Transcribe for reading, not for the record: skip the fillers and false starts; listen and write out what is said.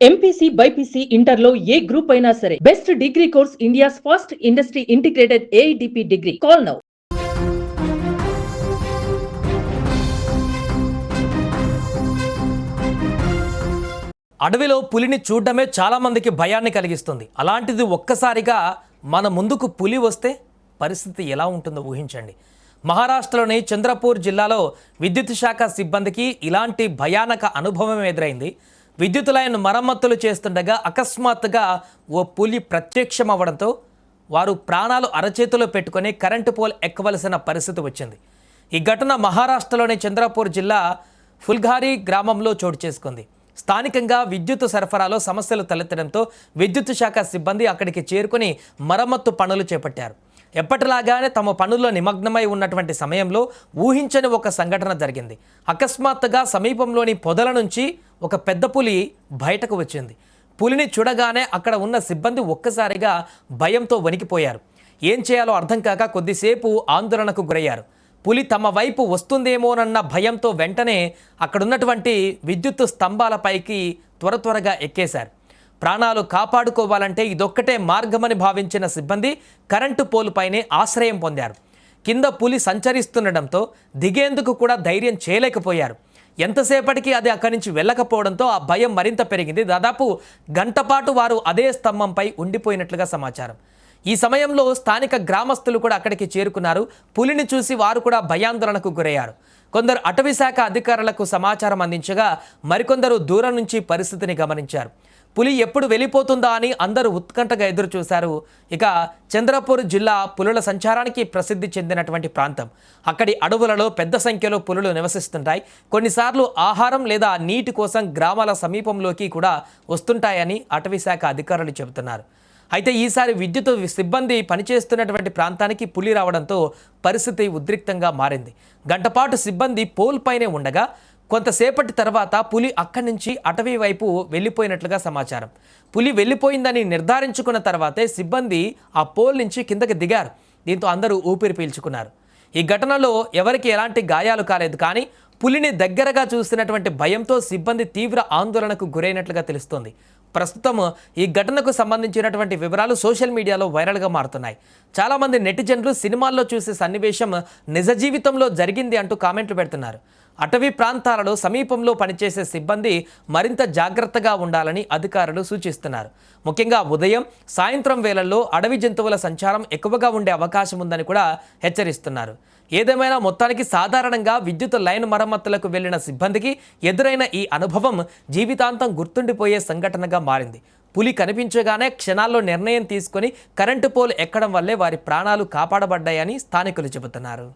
MPC BiPC ఇంటర్లో ఏ group అయినా సరే best degree course India's first industry integrated AIDP degree. Call now. అడవిలో పులిని చూడడమే చాలా మందికి భయాన్ని కలిగిస్తుంది. అలాంటిది ఒక్కసారిగా మన ముందుకు పులి వస్తే పరిస్థితి ఎలా ఉంటుందో ఊహించండి. మహారాష్ట్రలోని చంద్రపూర్ జిల్లాలో విద్యుత్ శాఖ సిబ్బందికి ఇలాంటి భయానక అనుభవం ఎదురైంది. విద్యుత్ లైన్ మరమ్మతులు చేస్తుండగా అకస్మాత్తుగా ఓ పులి ప్రత్యక్షమవ్వడంతో వారు ప్రాణాలు అరచేతిలో పెట్టుకొని కరెంటు పోల్ ఎక్కవలసిన పరిస్థితి వచ్చింది. ఈ ఘటన మహారాష్ట్రలోని చంద్రపూర్ జిల్లా ఫుల్ఘారీ గ్రామంలో చోటు చేసుకుంది. స్థానికంగా విద్యుత్ సరఫరాలో సమస్యలు తలెత్తడంతో విద్యుత్ శాఖ సిబ్బంది అక్కడికి చేరుకుని మరమ్మత్తు పనులు చేపట్టారు. ఎప్పటిలాగానే తమ పనుల్లో నిమగ్నమై ఉన్నటువంటి సమయంలో ఊహించని ఒక సంఘటన జరిగింది. అకస్మాత్తుగా సమీపంలోని పొదల నుంచి ఒక పెద్ద పులి బయటకు వచ్చింది. పులిని చూడగానే అక్కడ ఉన్న సిబ్బంది ఒక్కసారిగా భయంతో వణికిపోయారు. ఏం చేయాలో అర్థం కాక కొద్దిసేపు ఆందోళనకు గురయ్యారు. పులి తమ వైపు వస్తుందేమోనన్న భయంతో వెంటనే అక్కడున్నటువంటి విద్యుత్ స్తంభాలపైకి త్వరగా ఎక్కేశారు. ప్రాణాలు కాపాడుకోవాలంటే ఇదొక్కటే మార్గమని భావించిన సిబ్బంది కరెంటు పోలుపైనే ఆశ్రయం పొందారు. కింద పులి సంచరిస్తుండడంతో దిగేందుకు కూడా ధైర్యం చేయలేకపోయారు. ఎంతసేపటికి అది అక్కడి నుంచి వెళ్ళకపోవడంతో ఆ భయం మరింత పెరిగింది. దాదాపు గంటపాటు వారు అదే స్తంభంపై ఉండిపోయినట్లుగా సమాచారం. ఈ సమయంలో స్థానిక గ్రామస్తులు కూడా అక్కడికి చేరుకున్నారు. పులిని చూసి వారు కూడా భయాందోళనకు గురయ్యారు. కొందరు అటవీశాఖ అధికారులకు సమాచారం అందించగా మరికొందరు దూరం నుంచి పరిస్థితిని గమనించారు. పులి ఎప్పుడు వెళ్ళిపోతుందా అని అందరూ ఉత్కంఠగా ఎదురు చూశారు. ఇక చంద్రపూర్ జిల్లా పులుల సంచారానికి ప్రసిద్ధి చెందినటువంటి ప్రాంతం. అక్కడి అడవులలో పెద్ద సంఖ్యలో పులులు నివసిస్తుంటాయి. కొన్నిసార్లు ఆహారం లేదా నీటి కోసం గ్రామాల సమీపంలోకి కూడా వస్తుంటాయని అటవీశాఖ అధికారులు చెబుతున్నారు. అయితే ఈసారి విద్యుత్ సిబ్బంది పనిచేస్తున్నటువంటి ప్రాంతానికి పులి రావడంతో పరిస్థితి ఉద్రిక్తంగా మారింది. గంటపాటు సిబ్బంది పోల్ పైనే ఉండగా కొంతసేపటి తర్వాత పులి అక్కడి నుంచి అటవీ వైపు వెళ్ళిపోయినట్లుగా సమాచారం. పులి వెళ్ళిపోయిందని నిర్ధారించుకున్న తర్వాతే సిబ్బంది ఆ పోల్ నుంచి కిందకి దిగారు. దీంతో అందరూ ఊపిరి పీల్చుకున్నారు. ఈ ఘటనలో ఎవరికి ఎలాంటి గాయాలు కాలేదు. కానీ పులిని దగ్గరగా చూసినటువంటి భయంతో సిబ్బంది తీవ్ర ఆందోళనకు గురైనట్లుగా తెలుస్తోంది. ప్రస్తుతం ఈ ఘటనకు సంబంధించినటువంటి వివరాలు సోషల్ మీడియాలో వైరల్గా మారుతున్నాయి. చాలామంది నెటిజన్లు సినిమాల్లో చూసే సన్నివేశం నిజ జీవితంలో జరిగింది అంటూ కామెంట్లు పెడుతున్నారు. అటవీ ప్రాంతాలలో సమీపంలో పనిచేసే సిబ్బంది మరింత జాగ్రత్తగా ఉండాలని అధికారులు సూచిస్తున్నారు. ముఖ్యంగా ఉదయం, సాయంత్రం వేళల్లో అడవి జంతువుల సంచారం ఎక్కువగా ఉండే అవకాశం ఉందని కూడా హెచ్చరిస్తున్నారు. ఏదేమైనా మొత్తానికి సాధారణంగా విద్యుత్ లైన్ మరమ్మతులకు వెళ్లిన సిబ్బందికి ఎదురైన ఈ అనుభవం జీవితాంతం గుర్తుండిపోయే సంఘటనగా మారింది. పులి కనిపించగానే క్షణాల్లో నిర్ణయం తీసుకొని కరెంటు పోల్ ఎక్కడం వల్లే వారి ప్రాణాలు కాపాడబడ్డాయని స్థానికులు చెబుతున్నారు.